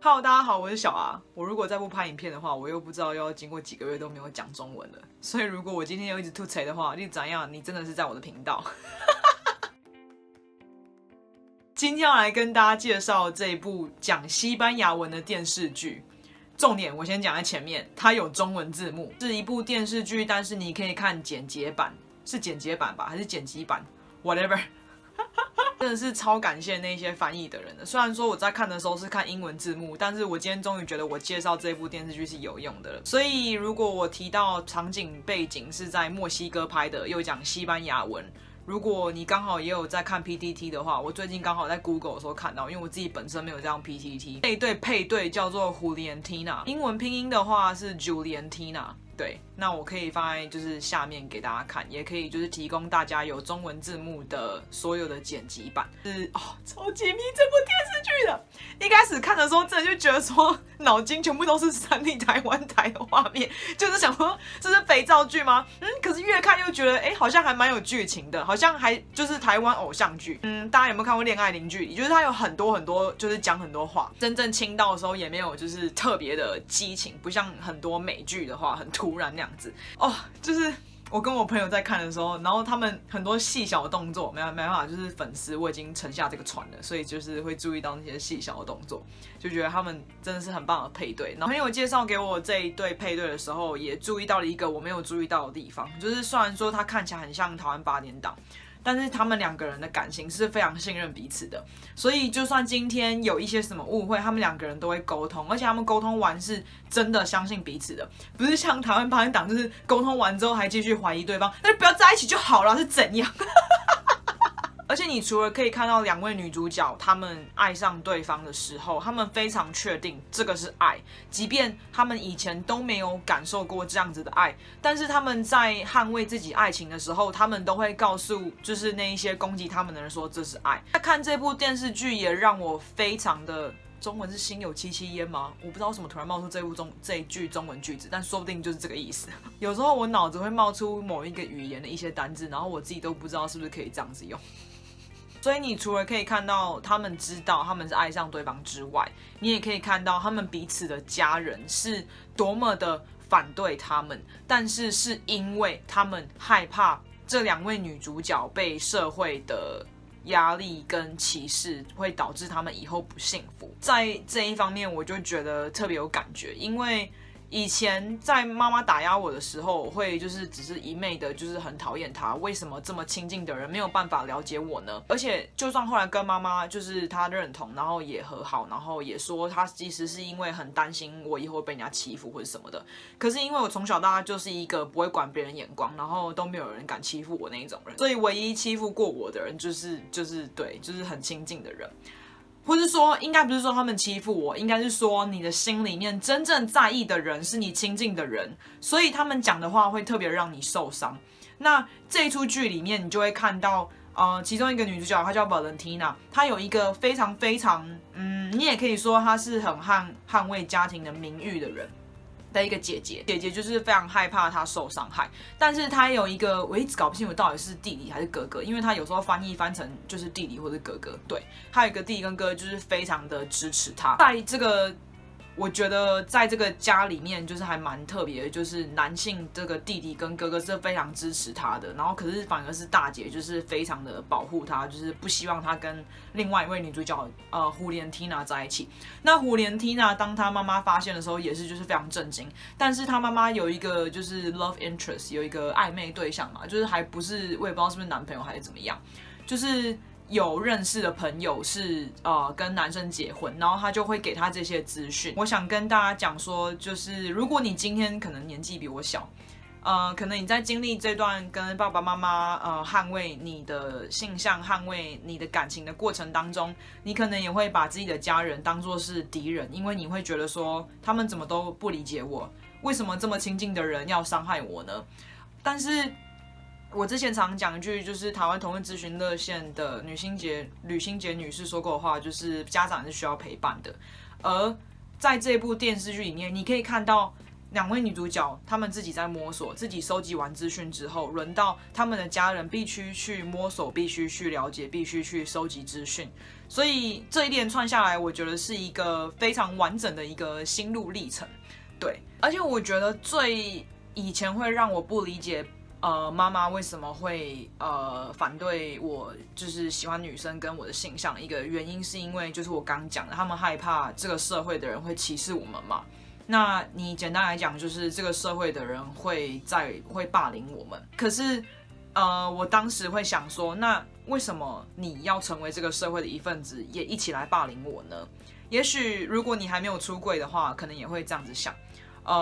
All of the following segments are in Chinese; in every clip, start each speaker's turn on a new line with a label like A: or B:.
A: Hello，大家好，我是小阿。我如果再不拍影片的话，我又不知道要经过几个月都没有讲中文了。所以如果我今天又一直吐槽的话，你怎样？你真的是在我的频道。今天要来跟大家介绍这一部讲西班牙文的电视剧。重点我先讲在前面，它有中文字幕，是一部电视剧，但是你可以看剪接版，是剪接版吧，还是剪辑版 ？Whatever。真的是超感谢那些翻译的人的。虽然说我在看的时候是看英文字幕，但是我今天终于觉得我介绍这部电视剧是有用的了。所以如果我提到场景背景是在墨西哥拍的，又讲西班牙文，如果你刚好也有在看 PTT 的话，我最近刚好在 Google 的时候看到，因为我自己本身没有这样 PTT。这一对配对叫做 Juliantina， 英文拼音的话是 Juliantina。对，那我可以放在就是下面给大家看，也可以就是提供大家有中文字幕的所有的剪辑版。超级迷这部电视剧的。一开始看的时候，真的就觉得说脑筋全部都是三立台湾台的画面，就是想说这是肥皂剧吗？可是越看又觉得好像还蛮有剧情的，好像还就是台湾偶像剧。大家有没有看过《恋爱零距离》？就是它有很多就是讲很多话，真正亲到的时候也没有就是特别的激情，不像很多美剧的话很突然那样子。就是我跟我朋友在看的时候，然后他们很多细小的动作，没办法，就是粉丝我已经沉下这个船了，所以就是会注意到那些细小的动作，就觉得他们真的是很棒的配对。然后朋友介绍给我这一对配对的时候，也注意到了一个我没有注意到的地方，就是虽然说他看起来很像台湾8点档，但是他们两个人的感情是非常信任彼此的，所以就算今天有一些什么误会，他们两个人都会沟通，而且他们沟通完是真的相信彼此的，不是像台湾8点档就是沟通完之后还继续怀疑对方，那就不要在一起就好了，是怎样？而且你除了可以看到两位女主角她们爱上对方的时候，她们非常确定这个是爱，即便她们以前都没有感受过这样子的爱，但是她们在捍卫自己爱情的时候，她们都会告诉就是那一些攻击她们的人说这是爱。看这部电视剧也让我非常的。中文是心有戚戚焉吗？我不知道为什么突然冒出这一句中文句子，但说不定就是这个意思。有时候我脑子会冒出某一个语言的一些单字，然后我自己都不知道是不是可以这样子用。所以你除了可以看到他们知道他们是爱上对方之外，你也可以看到他们彼此的家人是多么的反对他们，但是是因为他们害怕这两位女主角被社会的压力跟歧视会导致他们以后不幸福。在这一方面我就觉得特别有感觉，因为以前在妈妈打压我的时候，我会就是只是一昧的就是很讨厌她，为什么这么亲近的人没有办法了解我呢？而且就算后来跟妈妈就是她认同，然后也和好，然后也说她其实是因为很担心我以后会被人家欺负或者什么的，可是因为我从小到大就是一个不会管别人眼光，然后都没有人敢欺负我那一种人，所以唯一欺负过我的人就是很亲近的人。或是说，应该不是说他们欺负我，应该是说你的心里面真正在意的人是你亲近的人，所以他们讲的话会特别让你受伤。那这一出剧里面，你就会看到，其中一个女主角她叫 Valentina， 她有一个非常非常，你也可以说她是很捍卫家庭的名誉的人。的一个姐姐就是非常害怕她受伤害，但是她有一个我一直搞不清楚到底是弟弟还是哥哥，因为她有时候翻成就是弟弟或者哥哥。对，她有一个弟弟跟哥哥，就是非常的支持她。在这个我觉得在这个家里面就是还蛮特别的，就是男性这个弟弟跟哥哥是非常支持他的，然后可是反而是大姐就是非常的保护他，就是不希望他跟另外一位女主角胡莲缇娜在一起。那胡莲缇娜当她妈妈发现的时候也是就是非常震惊，但是她妈妈有一个就是 love interest， 有一个暧昧对象嘛，就是还不是我也不知道是不是男朋友还是怎么样，就是有认识的朋友是跟男生结婚，然后他就会给他这些资讯。我想跟大家讲说，就是如果你今天可能年纪比我小，可能你在经历这段跟爸爸妈妈捍卫你的性向、捍卫你的感情的过程当中，你可能也会把自己的家人当作是敌人，因为你会觉得说他们怎么都不理解我，为什么这么亲近的人要伤害我呢？但是我之前常讲一句，就是台湾同志咨询热线的吕欣杰女士说过的话，就是家长是需要陪伴的。而在这部电视剧里面，你可以看到两位女主角她们自己在摸索，自己收集完资讯之后，轮到他们的家人必须去摸索，必须去了解，必须去收集资讯。所以这一连串下来，我觉得是一个非常完整的一个心路历程。对，而且我觉得最以前会让我不理解，妈妈为什么会反对我，就是喜欢女生跟我的性向，一个原因是因为就是我刚讲的，他们害怕这个社会的人会歧视我们嘛。那你简单来讲，就是这个社会的人会霸凌我们。可是，我当时会想说，那为什么你要成为这个社会的一份子，也一起来霸凌我呢？也许如果你还没有出柜的话，可能也会这样子想，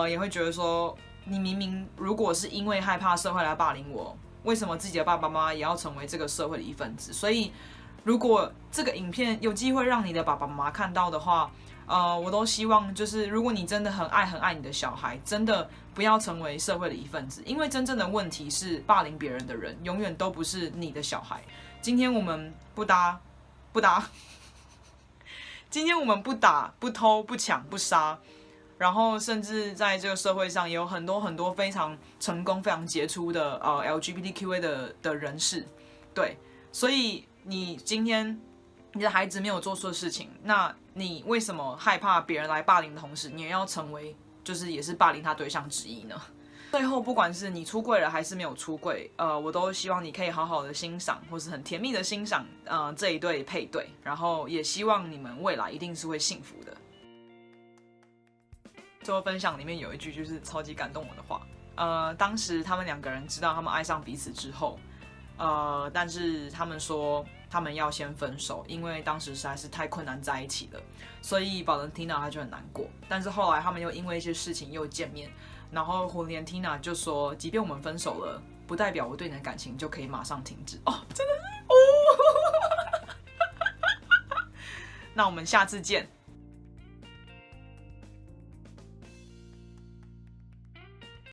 A: 也会觉得说，你明明如果是因为害怕社会来霸凌我，为什么自己的爸爸妈妈也要成为这个社会的一份子？所以，如果这个影片有机会让你的爸爸妈妈看到的话，我都希望就是如果你真的很爱你的小孩，真的不要成为社会的一份子，因为真正的问题是霸凌别人的人永远都不是你的小孩。今天我们不打，今天我们不打、不偷、不抢、不杀，然后甚至在这个社会上也有很多非常成功、非常杰出的LGBTQA 的人士，对，所以你今天你的孩子没有做错事情，那你为什么害怕别人来霸凌的同时，你也要成为就是也是霸凌他对象之一呢？最后，不管是你出柜了还是没有出柜，我都希望你可以好好的欣赏，或是很甜蜜的欣赏，这一对配对，然后也希望你们未来一定是会幸福的。最后分享里面有一句就是超级感动我的话，当时他们两个人知道他们爱上彼此之后，但是他们说他们要先分手，因为当时实在是太困难在一起了，所以Valentina她就很难过。但是后来他们又因为一些事情又见面，然后Valentina就说，即便我们分手了，不代表我对你的感情就可以马上停止。哦，真的是哦。那我们下次见。